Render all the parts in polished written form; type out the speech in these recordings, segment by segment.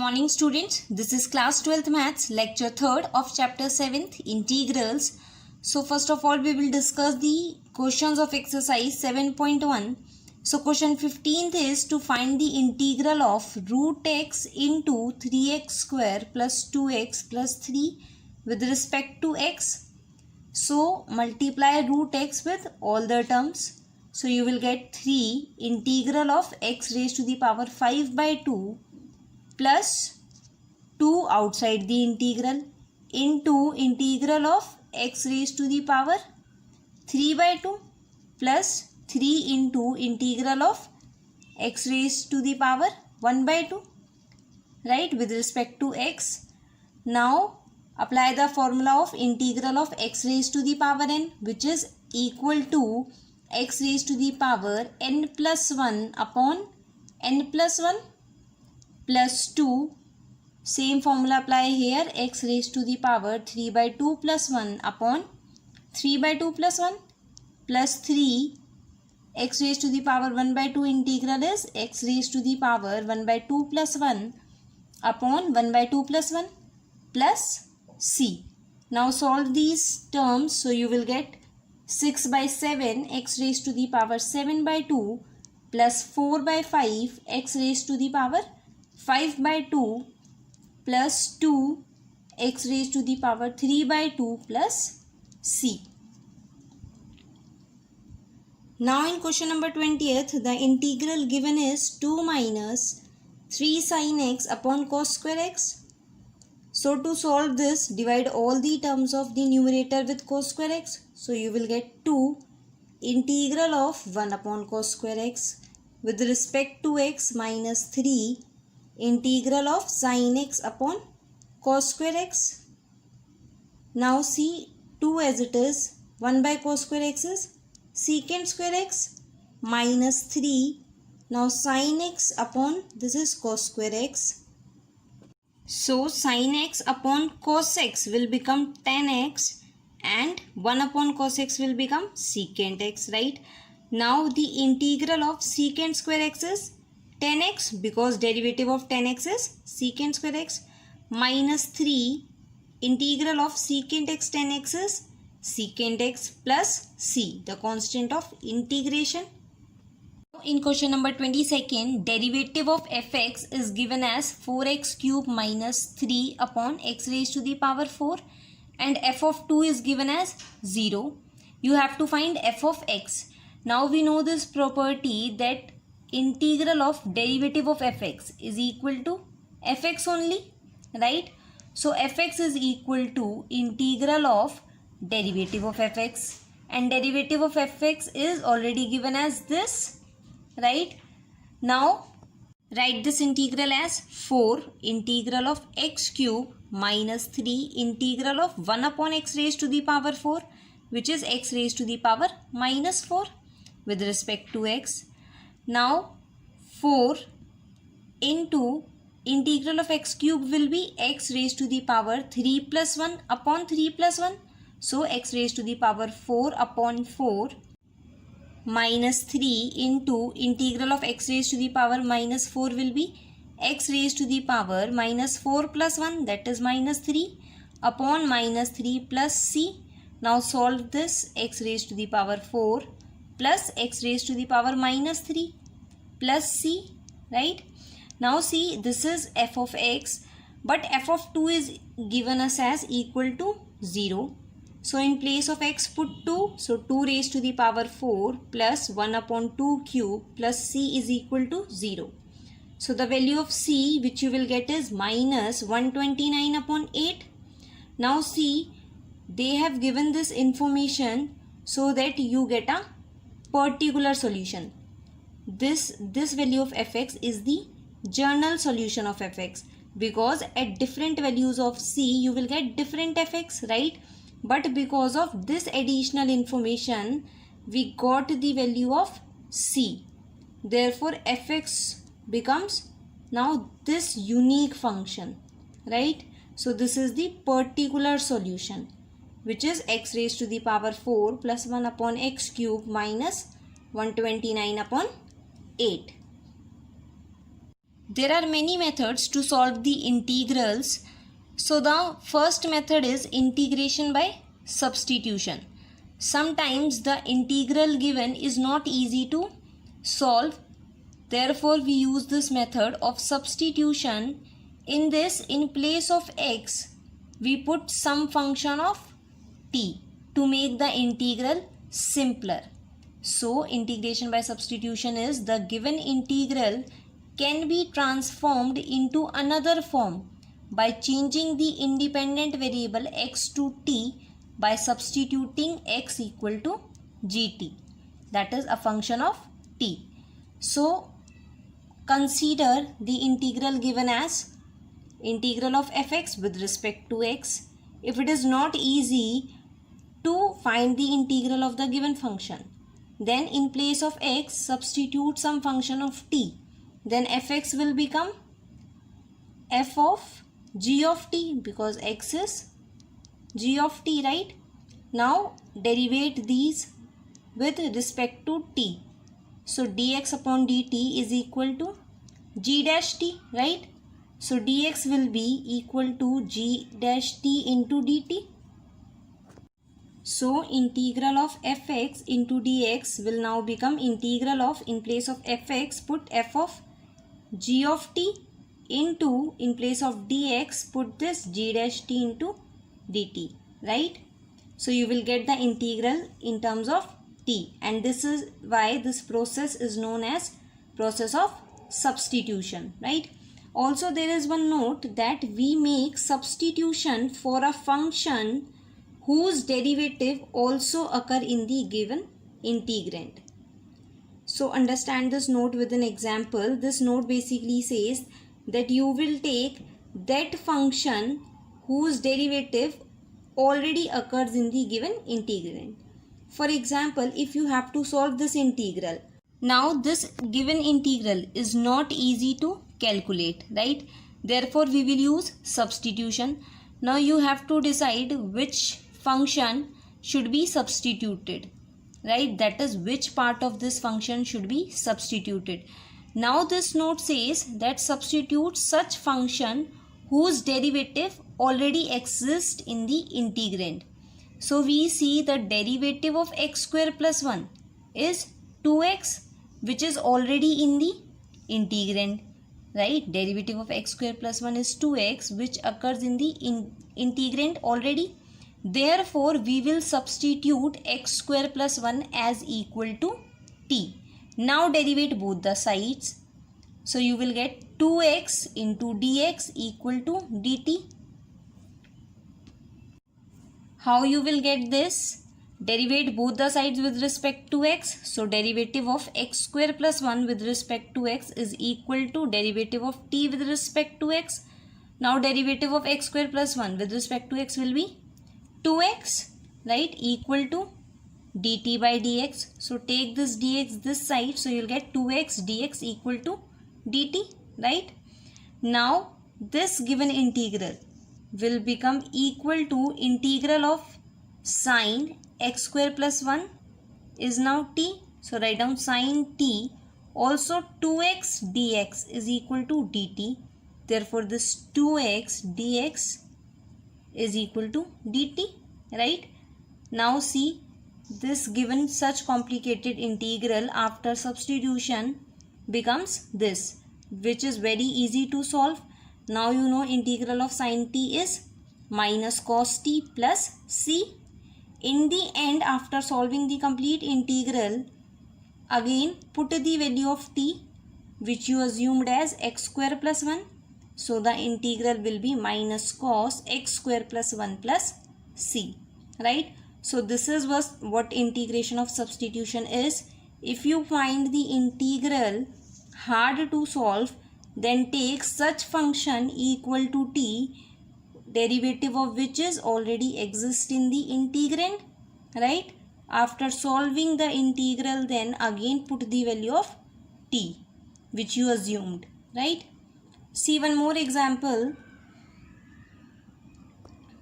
morning students, this is class 12th maths lecture 3rd of chapter 7th integrals. So first of all we will discuss the questions of exercise 7.1. So question 15th is to find the integral of root x into 3x square plus 2x plus 3 with respect to x. So multiply root x with all the terms. So you will get 3 integral of x raised to the power 5 by 2 plus 2 outside the integral into integral of x raised to the power 3 by 2 plus 3 into integral of x raised to the power 1 by 2, right, with respect to x. Now apply the formula of integral of x raised to the power n, which is equal to x raised to the power n plus 1 upon n plus 1 plus 2. Same formula apply here, x raised to the power 3 by 2 plus 1 upon 3 by 2 plus 1 plus 3. X raised to the power 1 by 2 integral is x raised to the power 1 by 2 plus 1 upon 1 by 2 plus 1 plus c. Now solve these terms. So you will get 6 by 7 x raised to the power 7 by 2 plus 4 by 5 x raised to the power 5 by 2 plus 2 x raised to the power 3 by 2 plus c. Now in question number 20th, the integral given is 2 minus 3 sin x upon cos square x. So to solve this, divide all the terms of the numerator with cos square x. So you will get 2 integral of 1 upon cos square x with respect to x minus 3 integral of sin x upon cos square x. Now see 2 as it is, 1 by cos square x is secant square x minus 3. Now sin x upon this is cos square x. So sin x upon cos x will become tan x and 1 upon cos x will become secant x, right? Now the integral of secant square x is tan x because derivative of tan x is secant square x minus 3 integral of secant x tan x is secant x plus c, the constant of integration. In question number 22nd, derivative of fx is given as 4x cube minus 3 upon x raised to the power 4 and f of 2 is given as 0. You have to find f of x. Now we know this property that integral of derivative of fx is equal to fx only, right? So fx is equal to integral of derivative of fx and derivative of fx is already given as this, right? Now write this integral as 4 integral of x cube minus 3 integral of 1 upon x raised to the power 4, which is x raised to the power minus 4 with respect to x. Now 4 into integral of x cube will be x raised to the power 3 plus 1 upon 3 plus 1. So x raised to the power 4 upon 4 minus 3 into integral of x raised to the power minus 4 will be x raised to the power minus 4 plus 1, that is minus 3 upon minus 3 plus c. Now solve this, x raised to the power 4 plus x raised to the power minus 3 plus c, right? Now see, this is f of x, but f of 2 is given us as equal to 0. So in place of x put 2, so 2 raised to the power 4 plus 1 upon 2 cube plus c is equal to 0. So the value of c which you will get is minus 129 upon 8. Now see, they have given this information so that you get a particular solution. This value of fx is the general solution of fx because at different values of c you will get different fx, right? But because of this additional information we got the value of c. Therefore fx becomes now this unique function, right? So this is the particular solution, which is x raised to the power 4 plus 1 upon x cube minus 129 upon 8. there are many methods to solve the integrals. So the first method is integration by substitution. Sometimes the integral given is not easy to solve. Therefore, we use this method of substitution. In this, in place of x, we put some function of t to make the integral simpler. So, integration by substitution is the given integral can be transformed into another form by changing the independent variable x to t by substituting x equal to gt, that is a function of t. So consider the integral given as integral of fx with respect to x. If it is not easy to find the integral of the given function, then in place of x substitute some function of t, then fx will become f of g of t because x is g of t, right? Now derivate these with respect to t. So dx upon dt is equal to g dash t, right? So dx will be equal to g dash t into dt. So integral of fx into dx will now become integral of, in place of fx put f of g of t into, in place of dx put this g dash t into dt, right? So you will get the integral in terms of t, and this is why this process is known as process of substitution, right? Also there is one note that we make substitution for a function whose derivative also occur in the given integrand. So understand this note with an example. This note basically says that you will take that function whose derivative already occurs in the given integrand. For example, if you have to solve this integral, now this given integral is not easy to calculate, right? Therefore, we will use substitution. Now you have to decide which function should be substituted, right? That is, which part of this function should be substituted. Now this note says that substitute such function whose derivative already exists in the integrand. So we see the derivative of x square plus 1 is 2x, which is already in the integrand, right? Derivative of x square plus 1 is 2x, which occurs in the integrand already. Therefore, we will substitute x square plus 1 as equal to t. Now derivate both the sides. So you will get 2x into dx equal to dt. How you will get this? Derivate both the sides with respect to x. So derivative of x square plus 1 with respect to x is equal to derivative of t with respect to x. Now derivative of x square plus 1 with respect to x will be 2x, right, equal to dt by dx. So take this dx this side, so you'll get 2x dx equal to dt, right? Now this given integral will become equal to integral of sine x square plus 1 is now t. So write down sine t, also 2x dx is equal to dt. Therefore this 2x dx is equal to dt, right? Now see, this given such complicated integral after substitution becomes this, which is very easy to solve. Now you know integral of sine t is minus cos t plus c. In the end, after solving the complete integral, again put the value of t, which you assumed as x square plus 1. So the integral will be minus cos x square plus 1 plus c, right? So this is what integration of substitution is. If you find the integral hard to solve, then take such function equal to t, derivative of which is already exist in the integrand, right? After solving the integral, then again put the value of t, which you assumed, right? See one more example.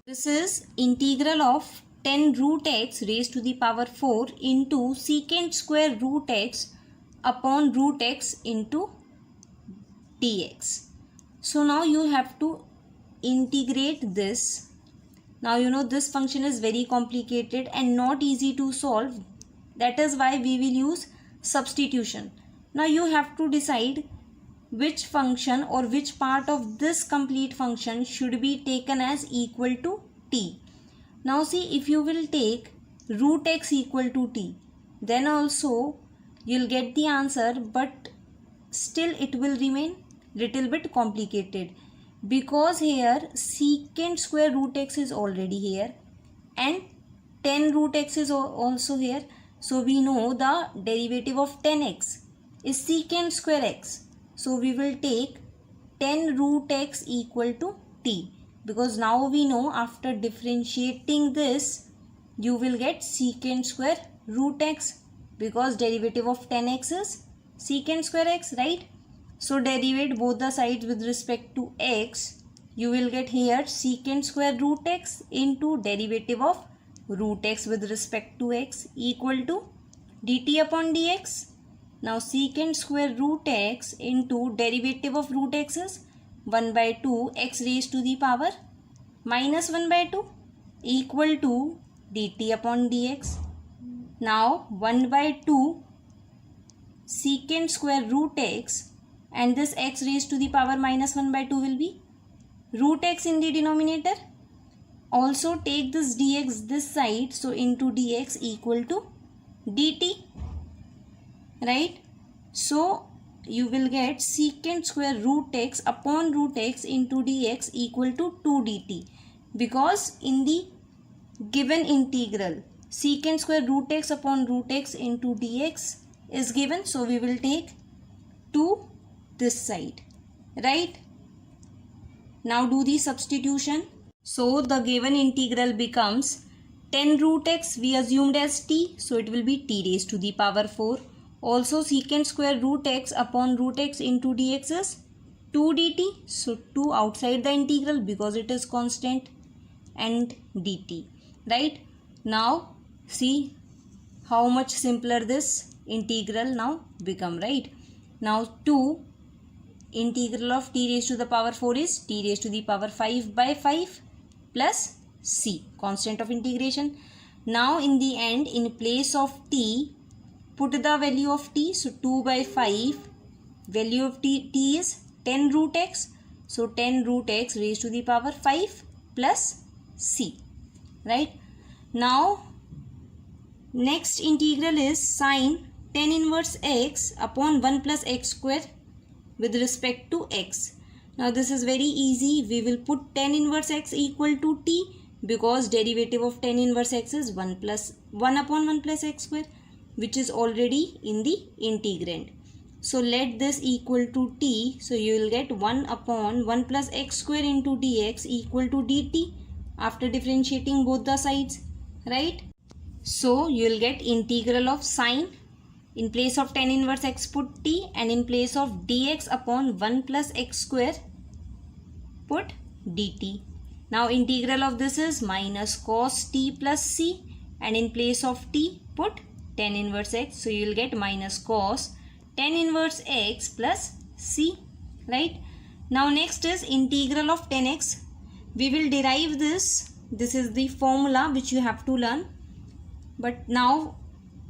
This is integral of 10 root x raised to the power 4 into secant square root x upon root x into dx. So now you have to integrate this. Now you know this function is very complicated and not easy to solve. That is why we will use substitution. Now you have to decide which function or which part of this complete function should be taken as equal to t. Now see, if you will take root x equal to t, then also you'll get the answer, but still it will remain little bit complicated, because here secant square root x is already here and 10 root x is also here. So we know the derivative of 10x is secant square x. So we will take 10 root x equal to t, because now we know after differentiating this you will get secant square root x, because derivative of 10x is secant square x, right? So derivate both the sides with respect to x. You will get here secant square root x into derivative of root x with respect to x equal to dt upon dx. Now secant square root x into derivative of root x is 1 by 2 x raised to the power minus 1 by 2 equal to dt upon dx. Now 1 by 2 secant square root x and this x raised to the power minus 1 by 2 will be root x in the denominator. Also take this dx this side, so into dx equal to dt, right? So you will get secant square root x upon root x into dx equal to 2 dt, because in the given integral secant square root x upon root x into dx is given, so we will take 2 this side, right? Now do the substitution. So the given integral becomes 10 root x we assumed as t, so it will be t raised to the power 4. Also secant square root x upon root x into dx is 2 dt, so 2 outside the integral because it is constant, and dt, right? Now see how much simpler this integral now become, right? Now 2 integral of t raised to the power 4 is t raised to the power 5 by 5 plus c, constant of integration. Now in the end, in place of t, put the value of t, so 2 by 5, value of t is 10 root x, so 10 root x raised to the power 5 plus c, right? Now next integral is sine 10 inverse x upon 1 plus x square with respect to x. Now this is very easy. We will put 10 inverse x equal to t, because derivative of 10 inverse x is 1 upon 1 plus x square, which is already in the integrand. So let this equal to t. So you will get 1 upon 1 plus x square into dx equal to dt after differentiating both the sides, right? So you will get integral of sine. In place of 10 inverse x put t, and in place of dx upon 1 plus x square put dt. Now integral of this is minus cos t plus c, and in place of t put 10 inverse x, so you will get minus cos 10 inverse x plus c, right? Now next is integral of 10x. We will derive this. This is the formula which you have to learn, but now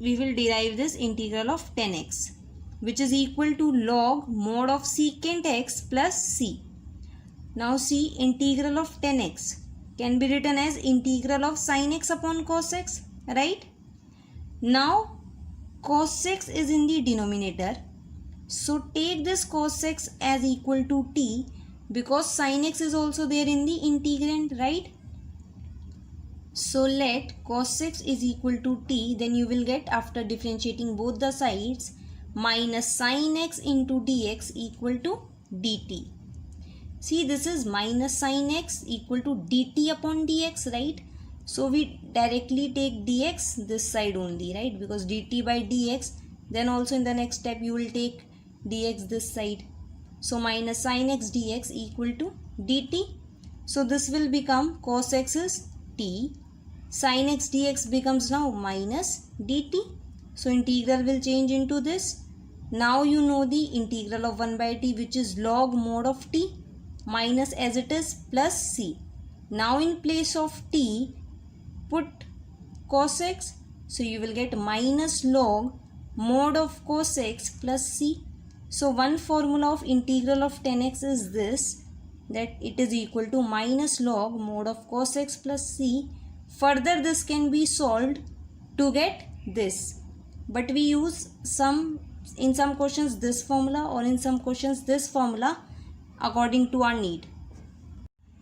we will derive this integral of 10x, which is equal to log mod of secant x plus c. Now see, integral of 10x can be written as integral of sin x upon cos x, right? Now cos x is in the denominator, so take this cos x as equal to t, because sin x is also there in the integrand, right? So let cos x is equal to t, then you will get, after differentiating both the sides, minus sin x into dx equal to dt. See, this is minus sin x equal to dt upon dx, right? So we directly take dx this side only, right? Because dt by dx, then also in the next step you will take dx this side. So minus sin x dx equal to dt. So this will become cos x is t, sin x dx becomes now minus dt. So integral will change into this Now you know the integral of 1 by t, which is log mod of t minus as it is plus c. Now in place of t, put cos x. So you will get minus log mod of cos x plus c. So one formula of integral of tan x is this, that it is equal to minus log mod of cos x plus c. Further this can be solved to get this. But we use in some questions this formula, or in some questions this formula, according to our need.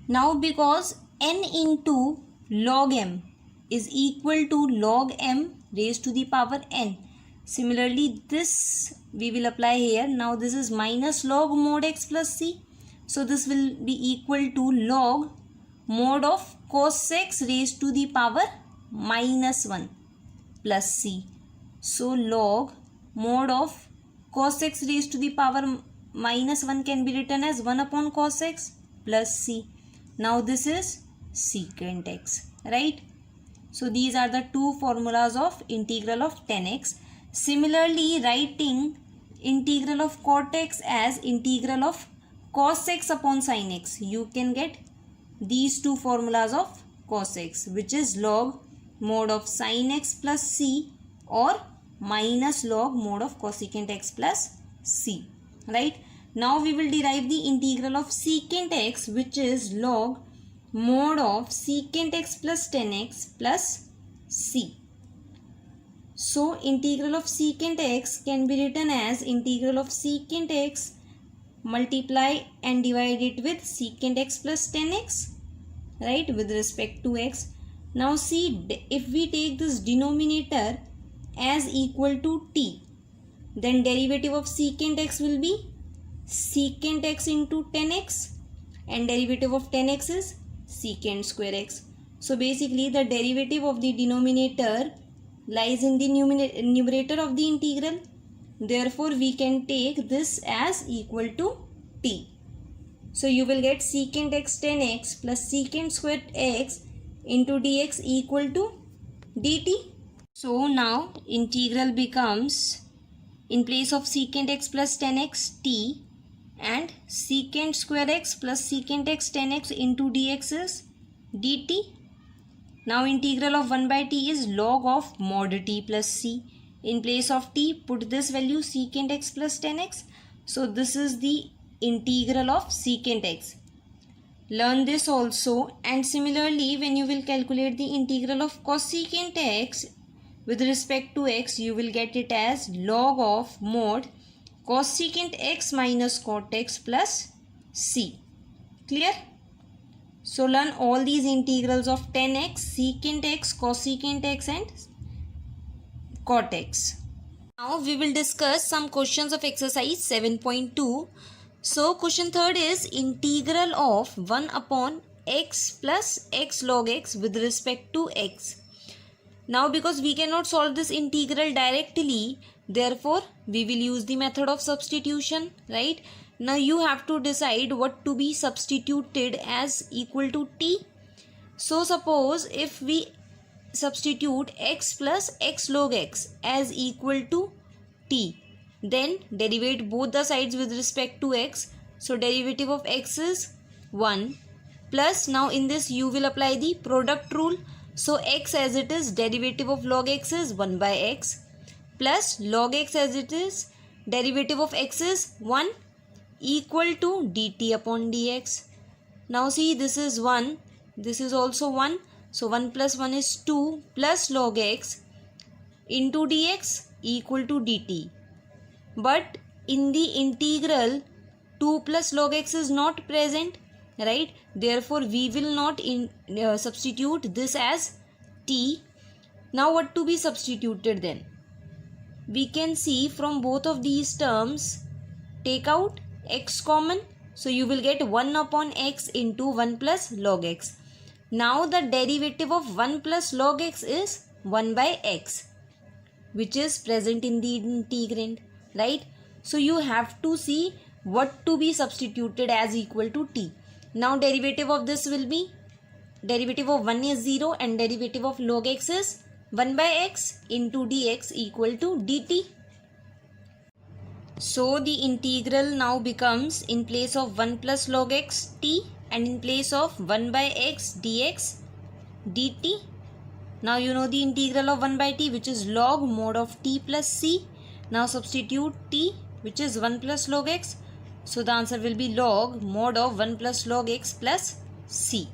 Now because n into log m is equal to log m raised to the power n. Similarly, this we will apply here. Now this is minus log mod x plus c. So this will be equal to log mod of cos x raised to the power minus 1 plus c. So log mod of cos x raised to the power minus 1 can be written as 1 upon cos x plus c. Now this is secant x, right? So these are the two formulas of integral of tan x. Similarly, writing integral of cot x as integral of cos x upon sin x, you can get these two formulas of cos x, which is log mod of sin x plus c or minus log mod of cosecant x plus c, right? Now we will derive the integral of secant x, which is log mod of secant x plus tan x plus c. So integral of secant x can be written as integral of secant x multiply and divide it with secant x plus tan x, right, with respect to x. Now see, if we take this denominator as equal to t, then derivative of secant x will be secant x into tan x, and derivative of tan x is secant square x. So basically the derivative of the denominator lies in the numerator of the integral. Therefore we can take this as equal to t. So you will get secant x tan x plus secant square x into dx equal to dt. So now integral becomes, in place of secant x plus tan x, t, and secant square x plus secant x tan x into dx is dt. Now integral of 1 by t is log of mod t plus c. In place of t, put this value secant x plus tan x. So this is the integral of secant x. Learn this also. And similarly, when you will calculate the integral of cosecant x with respect to x, you will get it as log of mod cosecant x minus cot x plus c. Clear? So learn all these integrals of tan x, secant x, cosecant x and cot x. Now we will discuss some questions of exercise 7.2. So question third is integral of 1 upon x plus x log x with respect to x. Now because we cannot solve this integral directly, therefore we will use the method of substitution, right? Now you have to decide what to be substituted as equal to t. So suppose if we substitute x plus x log x as equal to t, then derivate both the sides with respect to x. So derivative of x is 1 plus, now in this you will apply the product rule. So x as it is, derivative of log x is 1 by x plus log x as it is, derivative of x is 1 equal to dt upon dx. Now see, this is 1, this is also 1. So 1 plus 1 is 2 plus log x into dx equal to dt. But in the integral 2 plus log x is not present, right? Therefore we will not substitute this as t. Now what to be substituted then? We can see from both of these terms, take out x common. So you will get 1 upon x into 1 plus log x. Now the derivative of 1 plus log x is 1 by x, which is present in the integrand, right? So you have to see what to be substituted as equal to t. Now derivative of this will be, derivative of 1 is 0 and derivative of log x is 1 by x into dx equal to dt. So the integral now becomes in place of 1 plus log x t and in place of 1 by x dx dt. Now you know the integral of 1 by t, which is log mod of t plus c. Now substitute t, which is 1 plus log x. So the answer will be log mod of 1 plus log x plus c.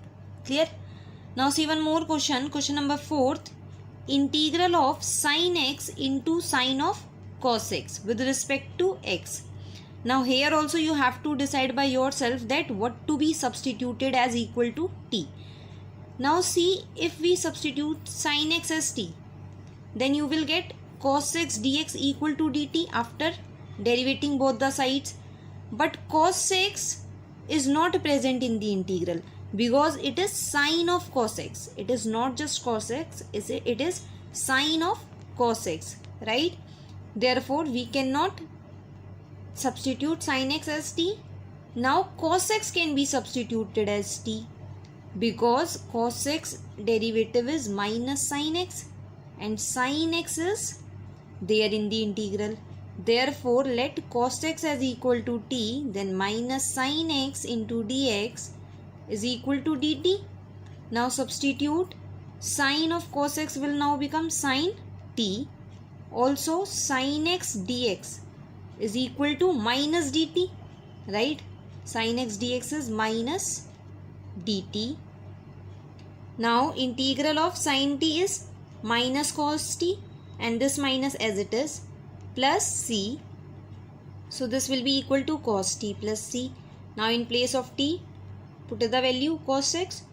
Clear? Now see one more question. Question number 4th. Integral of sin x into sin of cos x with respect to x. Now here also you have to decide by yourself that what to be substituted as equal to t. Now see, if we substitute sin x as t, then you will get cos x dx equal to dt after derivating both the sides. But cos x is not present in the integral because it is sin of cos x. It is not just cos x, it is sin of cos x, right? Therefore, we cannot substitute sin x as t. Now cos x can be substituted as t because cos x derivative is minus sin x and sin x is there in the integral. Therefore, let cos x as equal to t, then minus sin x into dx is equal to dt. Now substitute, sin of cos x will now become sin t. Also sin x dx is equal to minus dt, right? Sin x dx is minus dt. Now integral of sin t is minus cos t and this minus as it is plus c. So this will be equal to cos t plus c. Now in place of t, put the value cos x,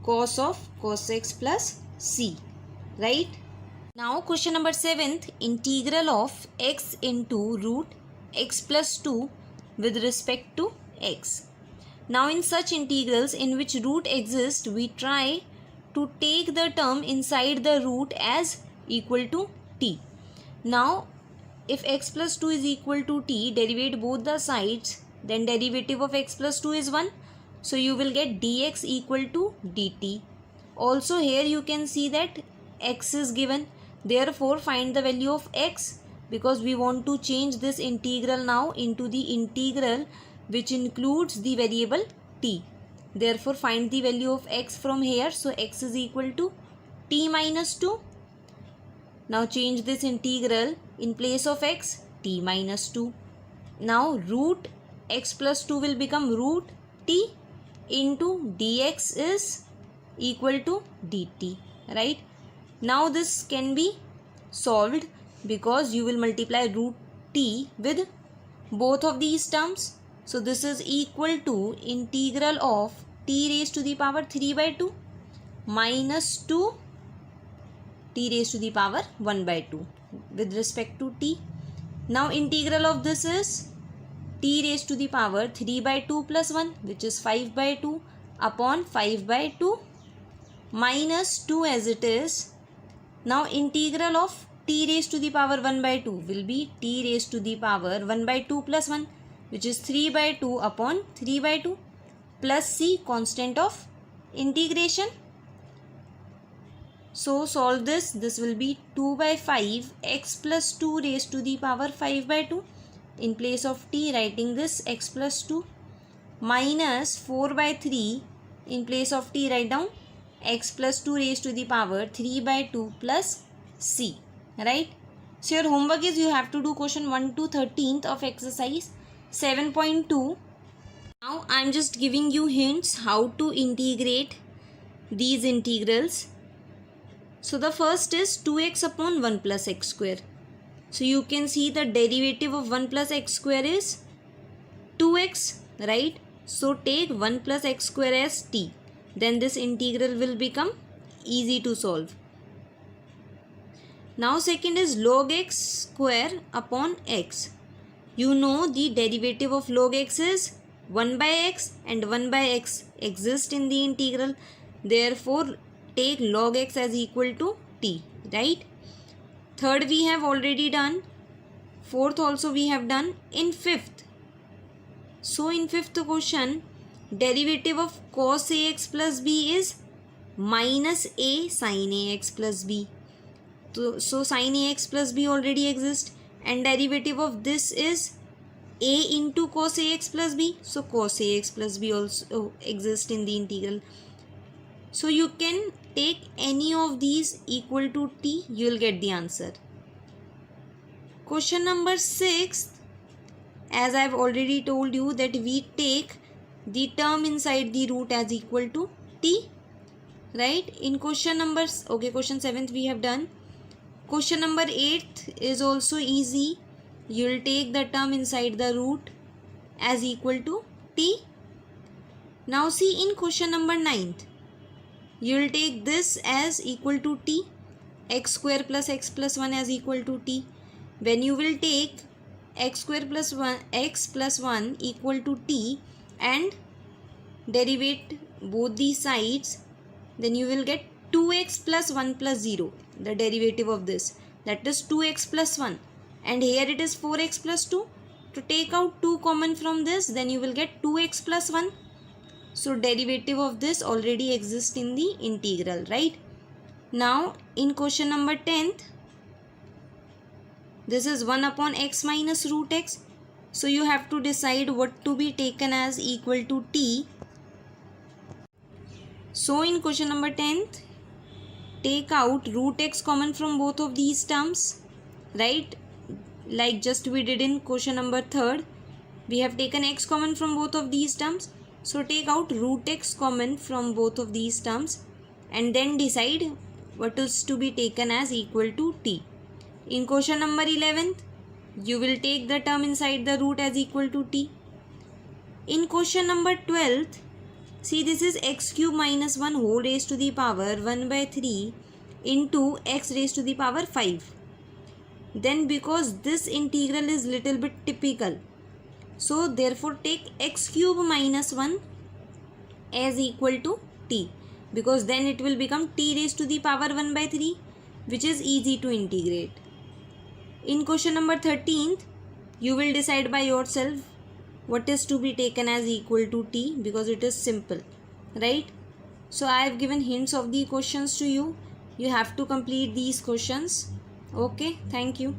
cos of cos x plus c, right? Now question number 7th, integral of x into root x plus 2 with respect to x. Now in such integrals in which root exists, we try to take the term inside the root as equal to t. Now if x plus 2 is equal to t, derivate both the sides, then derivative of x plus 2 is 1. So you will get dx equal to dt. Also here you can see that x is given. Therefore find the value of x because we want to change this integral now into the integral which includes the variable t. Therefore find the value of x from here. So x is equal to t minus 2. Now change this integral, in place of x t minus 2. Now root x plus 2 will become root t into dx is equal to dt, right? Now this can be solved because you will multiply root t with both of these terms. So this is equal to integral of t raised to the power 3 by 2 minus 2 t raised to the power 1 by 2 with respect to t. Now integral of this is t raised to the power 3 by 2 plus 1, which is 5 by 2 upon 5 by 2 minus 2 as it is. Now integral of t raised to the power 1 by 2 will be t raised to the power 1 by 2 plus 1, which is 3 by 2 upon 3 by 2 plus c, constant of integration. So solve this. This will be 2 by 5 x plus 2 raised to the power 5 by 2. In place of t, writing this x plus 2 minus 4 by 3. In place of t, write down x plus 2 raised to the power 3 by 2 plus c, right? So your homework is you have to do question 1 to 13th of exercise 7.2. Now I am just giving you hints how to integrate these integrals. So the first is 2x upon 1 plus x square. So you can see the derivative of 1 plus x square is 2x, right? So take 1 plus x square as t. Then this integral will become easy to solve. Now second is log x square upon x. You know the derivative of log x is 1 by x and 1 by x exist in the integral. Therefore take log x as equal to t, right? Third we have already done. Fourth also we have done. In fifth, so in fifth question, derivative of cos ax plus b is minus a sin ax plus b. So sin ax plus b already exists and derivative of this is a into cos ax plus b. So cos ax plus b also exists in the integral. So you can take any of these equal to t, you will get the answer. Question number 6, as I have already told you that we take the term inside the root as equal to t, right? In question 7th we have done. Question number 8 is also easy. You will take the term inside the root as equal to t. Now see, in question number 9th, you will take this as equal to t, x square plus x plus 1 as equal to t. When you will take x square plus 1 x plus 1 equal to t and derivate both these sides, then you will get 2x plus 1 plus 0, the derivative of this, that is 2x plus 1, and here it is 4x plus 2. To take out 2 common from this, then you will get 2x plus 1. So derivative of this already exists in the integral, right? Now in question number 10th, this is 1 upon x minus root x. So you have to decide what to be taken as equal to t. So in question number 10th, take out root x common from both of these terms, right? Like just we did in question number 3rd, we have taken x common from both of these terms. So take out root x common from both of these terms and then decide what is to be taken as equal to t. In question number 11th, you will take the term inside the root as equal to t. In question number 12th, see, this is x cube minus 1 whole raised to the power 1 by 3 into x raised to the power 5. Then because this integral is little bit typical, so therefore take x cube minus 1 as equal to t, because then it will become t raised to the power 1 by 3, which is easy to integrate. In question number 13th, you will decide by yourself what is to be taken as equal to t, because it is simple, right? So I have given hints of the questions to you. You have to complete these questions. Okay, thank you.